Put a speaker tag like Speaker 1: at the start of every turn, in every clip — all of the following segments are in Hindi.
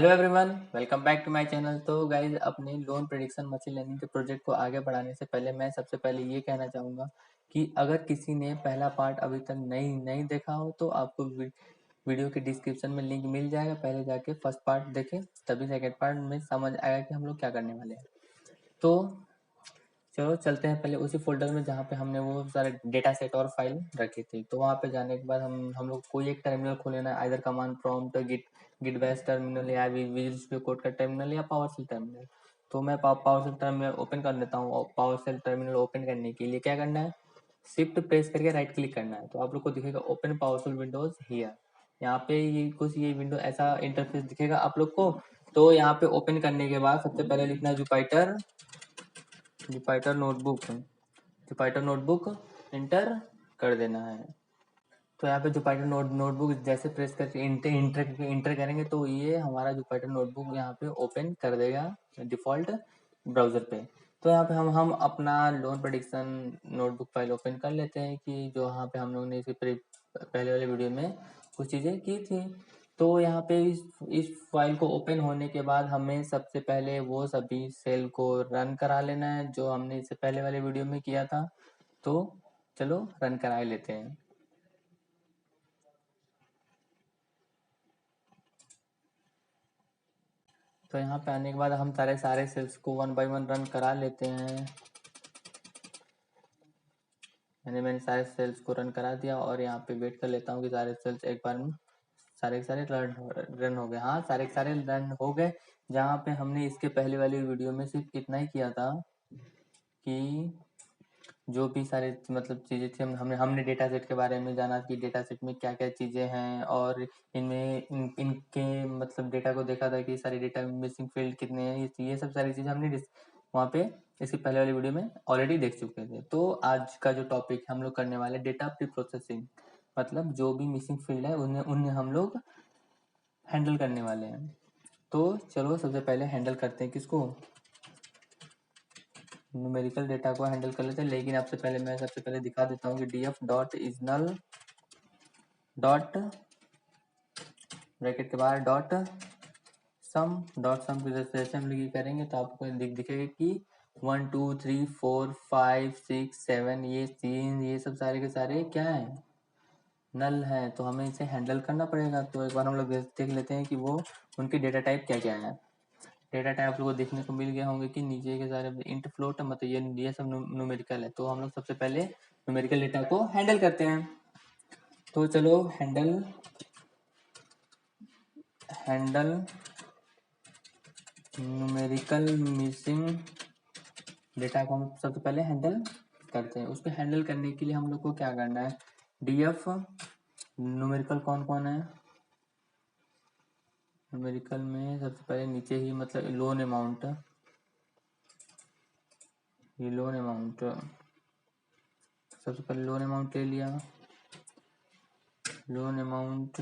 Speaker 1: Hello everyone, welcome back to my channel. तो गाइज, अपने लोन प्रेडिक्शन मशीन लर्निंग के प्रोजेक्ट को आगे बढ़ाने से पहले मैं सबसे पहले ये कहना चाहूँगा कि अगर किसी ने पहला पार्ट अभी तक नहीं नहीं देखा हो तो आपको वीडियो के डिस्क्रिप्शन में लिंक मिल जाएगा। पहले जाके फर्स्ट पार्ट देखें, तभी सेकेंड पार्ट में समझ आएगा कि हम लोग क्या करने वाले हैं। तो चलो चलते हैं पहले उसी फोल्डर में जहाँ पे हमने वो सारे डेटा सेट और फाइल रखी थी। तो वहाँ पे जाने के बाद हम लोग कोई एक टर्मिनल खोल लेना है, either command prompt, git bash terminal या विजुअल स्टूडियो कोड का टर्मिनल या पावर सेल टर्मिनल। तो मैं पावर सेल टर्मिनल ओपन कर लेता हूँ। और पावर सेल टर्मिनल ओपन करने के लिए क्या करना है, शिफ्ट प्रेस करके राइट क्लिक करना है। तो आप लोग को दिखेगा ओपन पावरफुल विंडोज हियर। यहाँ पे ये विंडो ऐसा इंटरफेस दिखेगा आप लोग को। तो यहाँ पे ओपन करने के बाद सबसे पहले लिखना है जुपाइटर नोटबुक इंटर कर देना है। तो यहाँ पे जुपाइटर नोटबुक जैसे प्रेस करके इंटर करेंगे तो ये हमारा जुपाइटर नोटबुक यहाँ पे ओपन कर देगा डिफॉल्ट ब्राउजर पे। तो यहाँ पे हम अपना loan prediction notebook file open कर लेते हैं कि जो यहाँ पे हम लोग ने इसे पहले वाले वीडियो में कुछ चीज़ें की थी। तो यहाँ पे इस फाइल को ओपन होने के बाद हमें सबसे पहले वो सभी सेल को रन करा लेना है जो हमने इससे पहले वाले वीडियो में किया था। तो चलो रन करा लेते हैं। तो यहाँ पे आने के बाद हम सारे सेल्स को वन बाय वन रन करा लेते हैं। मैंने सारे सेल्स को रन करा दिया और यहाँ पे वेट कर लेता हूँ कि सारे सेल्स एक बार में सारे रन हो गए। हाँ, सारे रन हो गए। जहाँ पे हमने इसके पहले वाली वीडियो में सिर्फ इतना ही किया था कि जो भी सारे मतलब चीज़ें थी हमने डेटा सेट के बारे में जाना कि डेटा सेट में क्या क्या चीज़ें हैं और इनके मतलब डेटा को देखा था कि सारे डेटा मिसिंग फील्ड कितने हैं। ये सब सारी चीज़ें हमने वहाँ पे इसकी पहले वाली वीडियो में ऑलरेडी देख चुके थे। तो आज का जो टॉपिक हम लोग करने वाले डेटा प्री प्रोसेसिंग, मतलब जो भी मिसिंग फील्ड है उन्हें हम लोग हैंडल करने वाले हैं। तो चलो सबसे पहले हैंडल करते हैं किसको, न्यूमेरिकल डेटा को हैंडल कर लेते हैं। लेकिन मैं सबसे पहले दिखा देता हूँ कि df डॉट इजनल डॉट ब्रैकेट के बाहर डॉट सम की जैसे हम लोग करेंगे तो आपको दिखेगा कि 1 2 3 4 5 6 7 ये सब सारे के सारे क्या है, नल है। तो हमें इसे हैंडल करना पड़ेगा। तो एक बार हम लोग देख लेते हैं कि वो उनके डेटा टाइप क्या क्या है। डेटा टाइप आप लोगों को देखने को मिल गया होंगे कि नीचे के सारे इंट फ्लोट मतलब ये सब न्यूमेरिकल है। तो हम लोग सबसे पहले न्यूमेरिकल डेटा को हैंडल करते हैं। तो चलो हैंडल न्यूमेरिकल मिसिंग डेटा को हम सबसे पहले हैंडल करते हैं। उसको हैंडल करने के लिए हम लोग को क्या करना है, डीएफ न्यूमेरिकल कौन कौन है। न्यूमेरिकल में सबसे पहले नीचे ही मतलब लोन अमाउंट, ये लोन अमाउंट सबसे पहले लोन अमाउंट ले लिया। लोन अमाउंट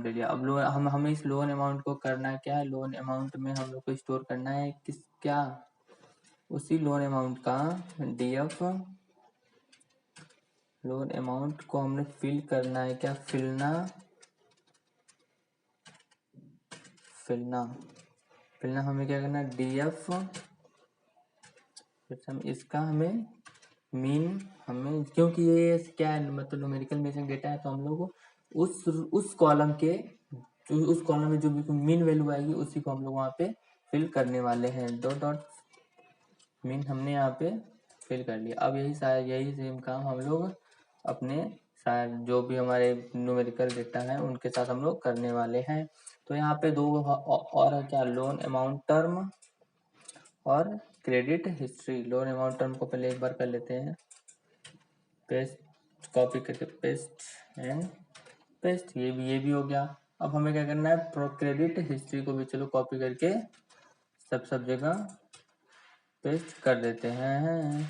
Speaker 1: ले लिया। अब हमें इस लोन अमाउंट को करना क्या है, लोन अमाउंट में हम लोग को स्टोर करना है क्या, उसी लोन अमाउंट का डीएफ लोन अमाउंट को हमने फिल करना है क्या, फिलना हमें क्या करना है, डीएफ इसका हमें मीन, हमें क्योंकि ये क्या है मतलब न्यूमेरिकल मिसिंग डेटा है तो हम लोग उस कॉलम में जो भी मीन वैल्यू आएगी उसी को हम लोग वहाँ पे फिल करने वाले हैं। डॉट मीन हमने यहाँ पे फिल कर लिया। अब यही सेम काम हम लोग अपने जो भी हमारे न्यूमेरिकल डेटा है उनके साथ हम लोग करने वाले हैं। तो यहाँ पे दो और है क्या, लोन अमाउंट टर्म और credit history. Loan amount term को पहले एक बार कर लेते हैं, पेस्ट कॉपी करके पेस्ट एंड पेस्ट, ये भी हो गया। अब हमें क्या करना है, प्रो क्रेडिट हिस्ट्री को भी चलो कॉपी करके सब जगह पेस्ट कर देते हैं।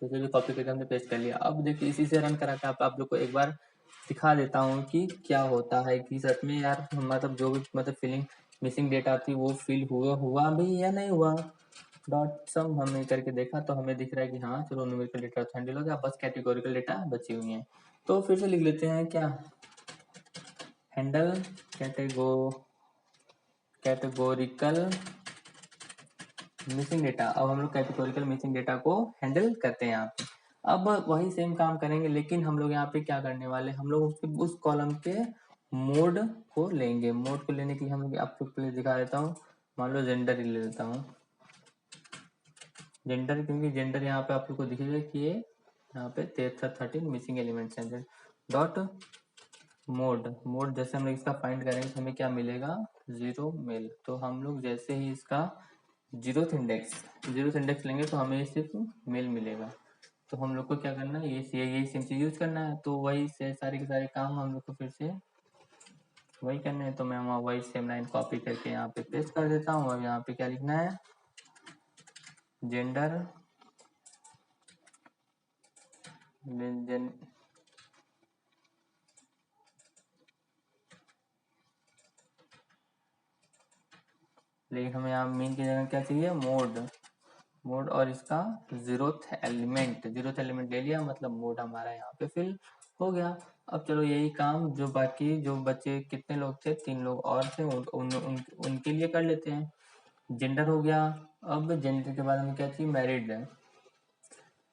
Speaker 1: तो चलिए कॉपी करके हमने पेस्ट कर लिया। अब देखिए इसी से रन करा के आप लोग को एक बार दिखा देता हूँ कि क्या होता है कि सच में यार मतलब जो भी मतलब फिलिंग मिसिंग डेटा थी वो फिल हुआ भी या नहीं हुआ। डॉट सम हमने करके देखा तो हमें दिख रहा है कि हाँ चलो न्यूमेरिकल डेटा हैंडल हो गया, बस कैटेगोरिकल डेटा बची हुई है। तो फिर से लिख लेते हैं क्या, हैंडल कैटेगोरिकल मिसिंग डेटा। अब हम लोग कैटेगोरिकल मिसिंग डेटा को हैंडल करते हैं यहाँ पे। अब वही सेम काम करेंगे, लेकिन हम लोग यहाँ पे क्या करने वाले, हम लोग उस कॉलम के मोड को लेंगे। मोड को लेने के लिए हम लोग आपको पहले दिखा देता हूँ। मान लो जेंडर ही ले लेता हूँ, जेंडर, क्योंकि जेंडर यहाँ पे आप लोग को दिखेगा कि ये यहाँ पे 13 मिसिंग एलिमेंट्स हैं। डॉट मोड जैसे हम लोग इसका फाइंड करेंगे तो हमें क्या मिलेगा, 0 मेल। तो हम लोग जैसे ही इसका जीरोथ इंडेक्स लेंगे तो हमें सिर्फ मेल मिलेगा। तो हम लोग को क्या करना है, यही सेम चीज यूज करना है। तो वही से सारे के सारे काम हम लोग को फिर से वही करने हैं। तो मैं वहाँ वही सेम लाइन कॉपी करके यहाँ पे पेस्ट कर देता हूँ। और यहाँ पे क्या लिखना है, जेंडर लेकिन हमें यहाँ मीन की जगह क्या चाहिए, मोड और इसका जीरोथ एलिमेंट ले लिया, मतलब मोड हमारा यहाँ पे फिल हो गया। अब चलो यही काम जो बाकी जो बच्चे कितने लोग थे, 3 लोग और थे, उनके लिए कर लेते हैं। जेंडर हो गया। अब जेंडर के बाद हमें क्या चाहिए, मैरिड।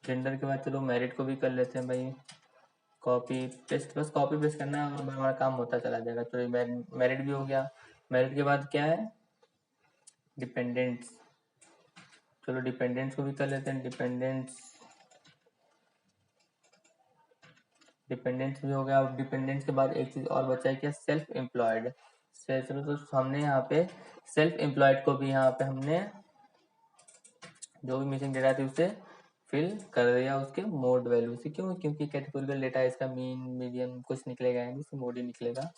Speaker 1: जेंडर के बाद चलो मैरिड को भी कर लेते हैं भाई। कॉपी पेस्ट, बस कॉपी पेस्ट करना है और हमारा काम होता चला जाएगा। तो मैरिड भी हो गया। मैरिड के बाद क्या है, डिपेंडेंट्स। चलो डिपेंडेंट्स को भी कर लेते हैं। डिपेंडेंट्स भी हो गया। अब डिपेंडेंट्स के बाद एक चीज और बचा है, क्या, सेल्फ एम्प्लॉयड। चलो तो हमने यहाँ पे सेल्फ एम्प्लॉयड को भी यहाँ पे हमने जो भी मिसिंग डेटा थी उसे फिल कर दिया उसके मोड वैल्यू से। क्यों, क्योंकि कैटेगोरिकल डेटा है, इसका मीन मीडियम कुछ निकलेगा नहीं, इससे मोड ही निकलेगा।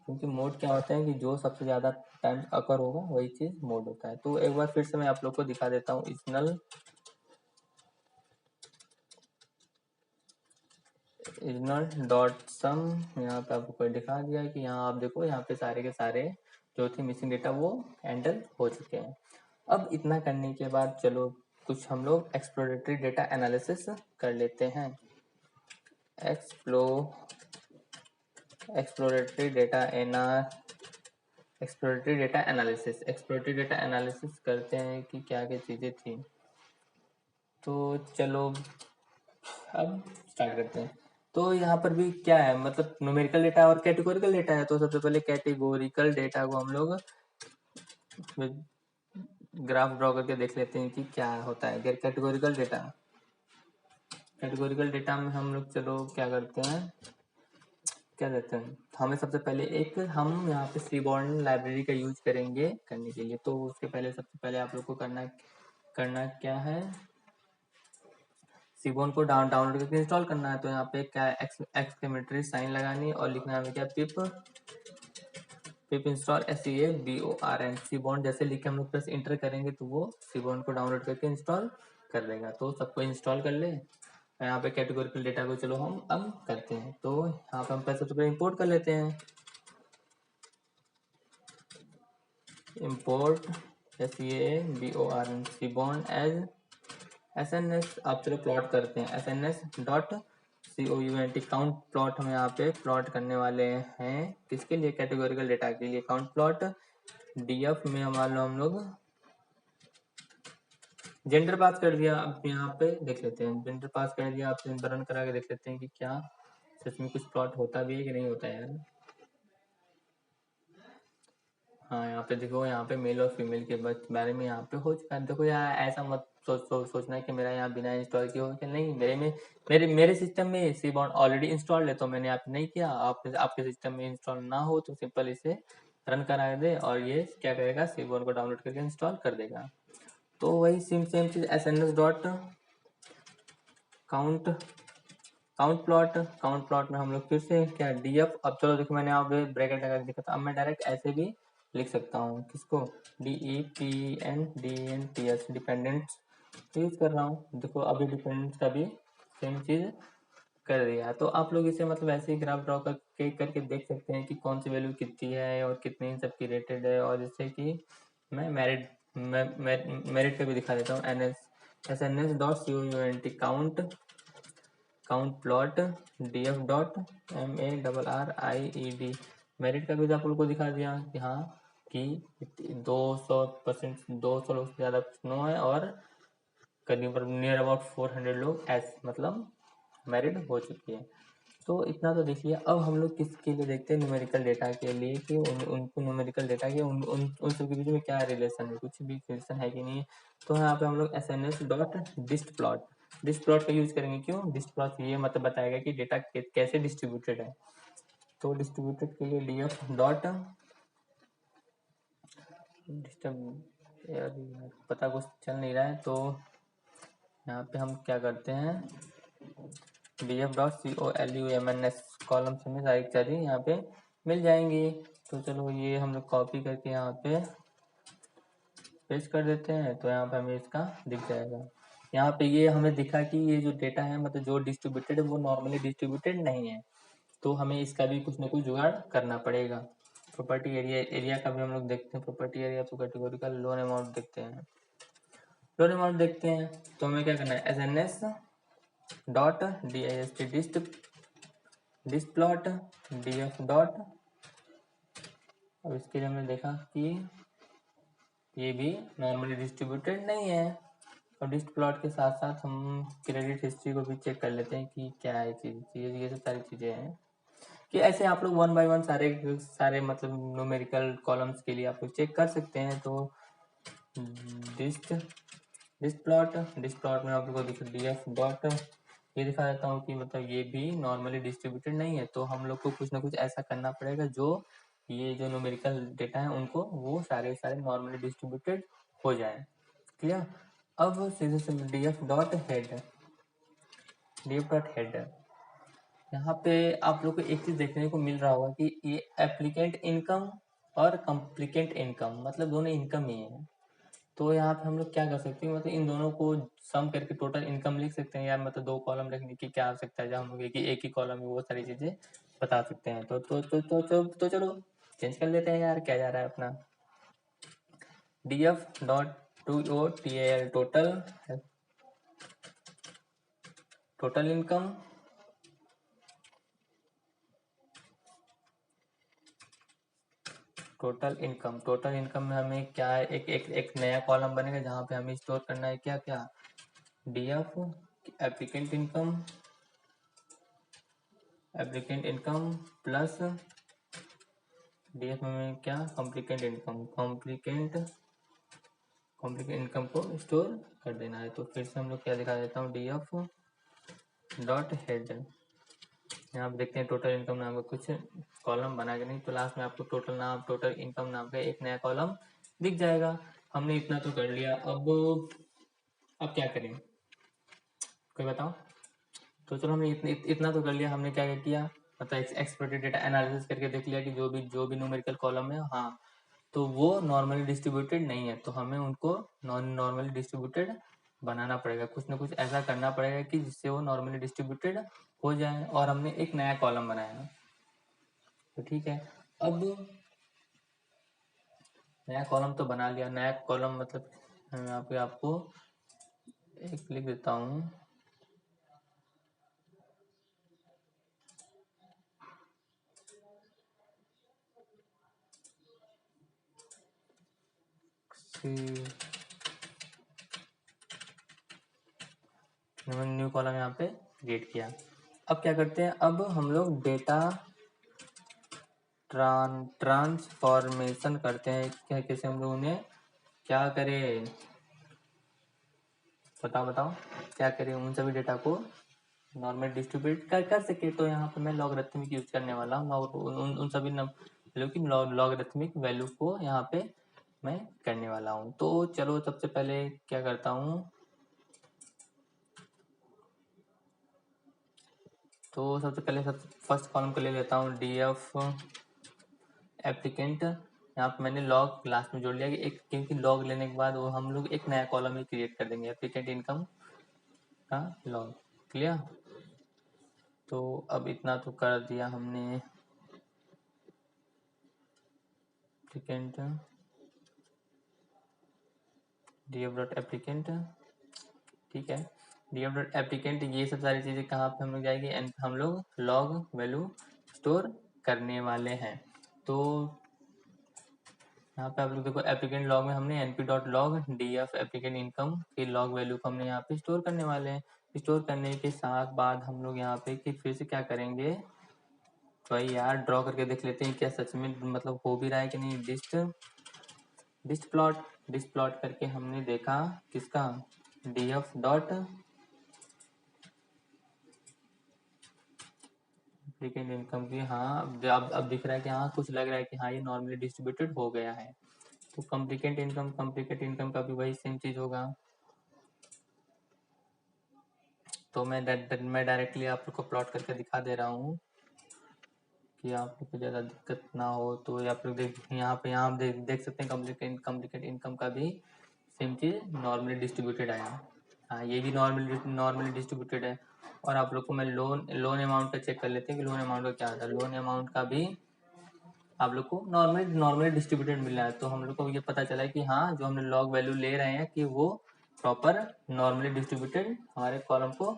Speaker 1: क्योंकि मोड क्या होता है कि जो सबसे ज्यादा टाइम अकर होगा वही चीज मोड होता है। तो एक बार फिर से मैं आप लोग को दिखा देता हूँ। इजनल डॉट सम, यहाँ पे आपको दिखा दिया है कि यहाँ आप देखो, यहाँ पे सारे के सारे जो थे मिसिंग डेटा वो हैंडल हो चुके हैं। अब इतना करने के बाद चलो कुछ हम लोग एक्सप्लोरेटरी डेटा एनालिसिस कर लेते हैं। एक्सप्लोरेटरी डेटा एनालिसिस करते हैं कि क्या क्या चीजें थी। तो चलो अब स्टार्ट करते हैं। तो यहाँ पर भी क्या है, मतलब न्यूमेरिकल डेटा और कैटेगोरिकल डेटा है। तो सबसे पहले कैटेगोरिकल डेटा को हम लोग ग्राफ ड्रॉ करके देख लेते हैं कि क्या होता है। कैटेगोरिकल डेटा में हम लोग चलो क्या करते हैं, क्या कहते हैं, हमें सबसे पहले हम यहाँ पे सीबॉर्न लाइब्रेरी का यूज करेंगे करने के लिए। तो उसके पहले सबसे पहले आप लोग को करना क्या है, सीबॉर्न को डाउनलोड करके इंस्टॉल करना है। तो यहाँ पे क्या एक्सक्लेमेटरी साइन लगानी और लिखना है क्या, पिप इंस्टॉल SEABORN। सीबॉर्न जैसे लिख के हम लोग प्रेस इंटर करेंगे तो वो सीबॉर्न को डाउनलोड करके इंस्टॉल कर देगा। तो सबको इंस्टॉल कर ले। यहाँ पे कैटेगोरिकल डेटा को चलो हम अब करते हैं। तो यहाँ पे हम पहले सबसे पहले इंपोर्ट कर लेते हैं। Import SEABORN seaborn as SNS। आप चलो प्लॉट करते हैं, SNS.COUNT काउंट प्लॉट हम यहाँ पे प्लॉट करने वाले हैं। किसके लिए, कैटेगोरिकल डेटा के लिए काउंट प्लॉट। DF में मान लो हम लोग जेंडर पास कर दिया। अब यहाँ पे देख लेते हैं, जेंडर पास कर दिया। आप रन करा के देख लेते हैं कि क्या सच में कुछ प्लॉट होता भी है कि नहीं होता है यार। हाँ यहाँ पे देखो, यहाँ पे मेल और फीमेल के बारे में यहाँ पे हो चुका है। देखो यार, ऐसा मत सोचना है कि मेरा यहाँ बिना इंस्टॉल किया हो, कि नहीं, मेरे सिस्टम में सीबॉर्न ऑलरेडी इंस्टॉल्ड है। तो मैंने आप नहीं किया, आपके सिस्टम में इंस्टॉल ना हो तो सिंपल इसे रन करा दे और ये क्या करेगा, सीबॉर्न को डाउनलोड करके इंस्टॉल कर देगा। तो वही सेम चीज SNS डॉट काउंट प्लॉट में हम लोग फिर से क्या, DF। अब चलो देखो, मैंने यहाँ पे ब्रैकेट लगा के दिखा था। अब मैं डायरेक्ट ऐसे भी लिख सकता हूँ, किसको, DEPENDENTS डिपेंडेंट्स यूज कर रहा हूँ। देखो अभी डिपेंडेंट्स का भी सेम चीज कर दिया। तो आप लोग इसे मतलब ऐसे ही ग्राफ ड्रॉ करके देख सकते हैं कि कौन सी वैल्यू कितनी है और कितनी इन सब की रेटेड है। और जैसे कि मैं मेरिट का भी दिखा देता हूँ। SNS.COUNT count plot DF.MARRIED merit का भी आप लोग को दिखा दिया कि हाँ कि 200% 200 लोग से ज़्यादा नो है और करीब नियर अबाउट 400 लोग एस मतलब मेरिट हो चुकी है। तो इतना तो देख लिया। अब हम लोग किसके लिए देखते हैं, न्यूमेरिकल डेटा के लिए कि उनको न्यूमेरिकल डेटा के उन सब के बीच में क्या रिलेशन है, कुछ भी रिलेशन है कि नहीं है। तो यहाँ पे हम लोग SNS.dist प्लॉट का यूज करेंगे। क्यों डिस्ट प्लॉट, ये मतलब बताएगा कि डेटा कैसे डिस्ट्रीब्यूटेड है। तो डिस्ट्रीब्यूटेड के लिए df डॉट डिस्टर्ब यार पता कुछ चल नहीं रहा है, तो यहाँ पे हम क्या करते हैं df.columns कॉलम में सारी चीजें यहाँ पे मिल जाएंगी। तो चलो ये हम लोग कॉपी करके यहाँ पे पेस्ट कर देते हैं, तो यहाँ पे हमें इसका दिख जाएगा। यहाँ पे ये हमें दिखा कि ये जो डेटा है मतलब जो डिस्ट्रीब्यूटेड है वो नॉर्मली डिस्ट्रीब्यूटेड नहीं है, तो हमें इसका भी कुछ ना कुछ जुगाड़ करना पड़ेगा। प्रॉपर्टी एरिया, एरिया का भी हम लोग देखते हैं। प्रॉपर्टी एरिया तो कैटेगरी का लोन अमाउंट देखते हैं, लोन अमाउंट देखते हैं। तो हमें क्या करना है, SNS dot dist dist plot DF dot. अब इसके लिए हमने देखा कि ये भी नॉर्मली डिस्ट्रीब्यूटेड नहीं है। और डिस्ट प्लॉट के साथ साथ हम क्रेडिट हिस्ट्री को भी चेक कर लेते हैं कि क्या है चीज़, ये सब सारी चीज़ें हैं। कि ऐसे आप लोग वन बाय वन सारे सारे मतलब न्यूमेरिकल कॉलम्स के लिए आप लोग चेक कर सकते हैं। तो डिस्ट डिस्ट प्लॉट में आप लोग को दिख डीएफ डॉट ये दिखा देता हूँ कि मतलब ये भी नॉर्मली डिस्ट्रीब्यूटेड नहीं है। तो हम लोग को कुछ ना कुछ ऐसा करना पड़ेगा जो ये जो न्यूमेरिकल डेटा है उनको वो सारे सारे नॉर्मली डिस्ट्रीब्यूटेड हो जाए। क्लियर। अब सीधे से डीएफ डॉट हेड, यहाँ पे आप लोग को एक चीज देखने को मिल रहा होगा कि ये एप्लीकेंट इनकम और कम्प्लीकेंट इनकम मतलब दोनों इनकम ही है। तो यहाँ पे हम लोग क्या कर सकते हैं, मतलब इन दोनों को सम करके टोटल इनकम लिख सकते हैं यार। मतलब दो कॉलम रखने की क्या आवश्यकता है, जब हम लोग एक ही कॉलम में वो सारी चीजें बता सकते हैं। तो चलो चेंज कर लेते हैं यार, क्या जा रहा है अपना df dot to O T L total income total income में हमें क्या है, एक नया कॉलम बनेगा जहाँ पे हमें स्टोर करना है क्या क्या DF applicant income plus DF में क्या कॉम्प्लीकेंट इनकम को स्टोर कर देना है। तो फिर से हम लोग क्या दिखा देता हूँ डीएफ डॉट हेड। यहाँ पे देखते हैं टोटल इनकम नाम का कुछ कॉलम बना के नहीं, तो लास्ट में आपको टोटल इनकम नाम का एक नया कॉलम दिख जाएगा। हमने इतना तो कर लिया। अब क्या करें कोई बताओ। तो चलो हमने इतना तो कर लिया। हमने क्या क्या किया, मतलब एक्सप्लोरेटेड डेटा एनालिसिस करके देख लिया कि जो भी न्यूमेरिकल कॉलम है हाँ तो वो नॉर्मली डिस्ट्रीब्यूटेड नहीं है, तो हमें उनको नॉन नॉर्मली डिस्ट्रीब्यूटेड बनाना पड़ेगा। कुछ ना कुछ ऐसा करना पड़ेगा कि जिससे वो नॉर्मली डिस्ट्रीब्यूटेड हो जाए। और हमने एक नया कॉलम बनाया, तो ठीक है। अब नया कॉलम तो बना लिया, नया कॉलम मतलब यहाँ पे आपको एक लिख देता हूँ न्यू कॉलम यहाँ पे क्रिएट किया। अब क्या करते हैं, अब हम लोग डेटा ट्रांसफॉर्मेशन करते हैं। क्या कैसे हम लोग उन्हें क्या करें, बताओ क्या करें उन सभी डेटा को नॉर्मल डिस्ट्रीब्यूट कर सके। तो यहाँ पे मैं लॉगरिथमिक यूज करने वाला हूँ और उन सभी वैल्यू की लॉगरिथमिक वैल्यू को यहाँ पे मैं करने वाला हूँ। तो चलो सबसे पहले क्या करता हूँ, तो सबसे पहले फर्स्ट कॉलम को ले लेता हूँ डीएफ एप्लीकेंट। यहाँ पे मैंने लॉग लास्ट में जोड़ लिया कि एक, क्योंकि लॉग लेने के बाद वो हम लोग एक नया कॉलम ही क्रिएट कर देंगे एप्लीकेंट इनकम का लॉग। क्लियर। तो अब इतना तो कर दिया हमने एप्लीकेंट डीएफ डॉट एप्लीकेंट, ठीक है। डीएफ डॉट एप्लीकेंट ये सब सारी चीज़ें कहाँ पे हम लोग जाएगी, एंड हम लोग लॉग वैल्यू स्टोर करने वाले हैं। तो यहाँ पे आप लोग देखो एप्लीकेंट लॉग में हमने np.log df एप्लीकेंट इनकम की लॉग वैल्यू को हमने यहाँ पे स्टोर करने वाले हैं। स्टोर करने के साथ बाद हम लोग यहाँ पे कि फिर से क्या करेंगे, तो यार ड्रॉ करके देख लेते हैं क्या सच में मतलब हो भी रहा है कि नहीं। डिस्ट प्लॉट करके हमने देखा किसका, df डॉट एप्लीकेंट इनकम की। हाँ अब दिख रहा है कि हाँ कुछ लग रहा है कि हाँ ये नॉर्मली डिस्ट्रीब्यूटेड हो गया है। तो कॉम्प्लिकेट इनकम का भी वही सेम चीज होगा। तो मैं डायरेक्टली आप लोग को प्लॉट करके दिखा दे रहा हूँ कि आप लोग को ज़्यादा दिक्कत ना हो। तो आप लोग यहाँ देख सकते हैं कॉम्प्लिकेट इनकम का भी सेम चीज़ नॉर्मली डिस्ट्रीब्यूटेड आया। हाँ ये भी नॉर्मली डिस्ट्रीब्यूटेड है। और आप लोग को मैं लोन अमाउंट का चेक कर लेते हैं कि लोन अमाउंट का क्या आता है। लोन अमाउंट का भी आप लोग को नॉर्मली डिस्ट्रीब्यूटेड मिल रहा है। तो हम लोग को ये पता चला है कि हाँ जो हमने लॉग वैल्यू ले रहे हैं कि वो प्रॉपर नॉर्मली डिस्ट्रीब्यूटेड हमारे कॉलम को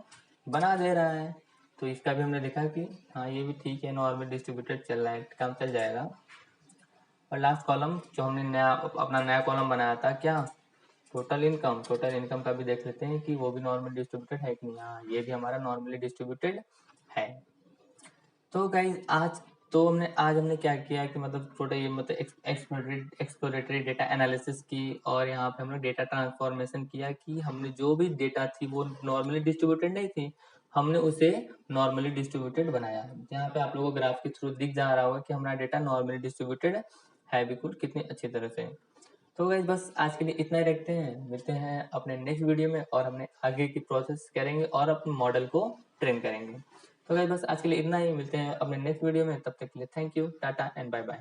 Speaker 1: बना दे रहा है। तो इसका भी हमने देखा कि हाँ ये भी ठीक है, नॉर्मली डिस्ट्रीब्यूटेड चल रहा है, काम चल जाएगा। और लास्ट कॉलम जो हमने अपना नया कॉलम बनाया था क्या, टोटल इनकम का भी देख लेते हैं कि वो भी नॉर्मली डिस्ट्रीब्यूटेड है कि नहीं। हाँ ये भी हमारा नॉर्मली डिस्ट्रीब्यूटेड है। तो गाइज आज हमने क्या किया कि मतलब छोटा ये मतलब एक्सप्लोरेटरी डेटा एनालिसिस की, और यहाँ पे हमने डेटा ट्रांसफॉर्मेशन किया कि हमने जो भी डेटा थी वो नॉर्मली डिस्ट्रीब्यूटेड नहीं थी, हमने उसे नॉर्मली डिस्ट्रीब्यूटेड बनाया। जहाँ पे आप लोगों को ग्राफ के थ्रू दिख जा रहा होगा कि हमारा डेटा नॉर्मली डिस्ट्रीब्यूटेड है बिल्कुल कितनी अच्छी तरह से। तो गाइज बस आज के लिए इतना ही रखते हैं, मिलते हैं अपने नेक्स्ट वीडियो में और हमने आगे की प्रोसेस करेंगे और अपने मॉडल को ट्रेन करेंगे। तो गाइज बस आज के लिए इतना ही, मिलते हैं अपने नेक्स्ट वीडियो में, तब तक के लिए thank you, tata and bye bye.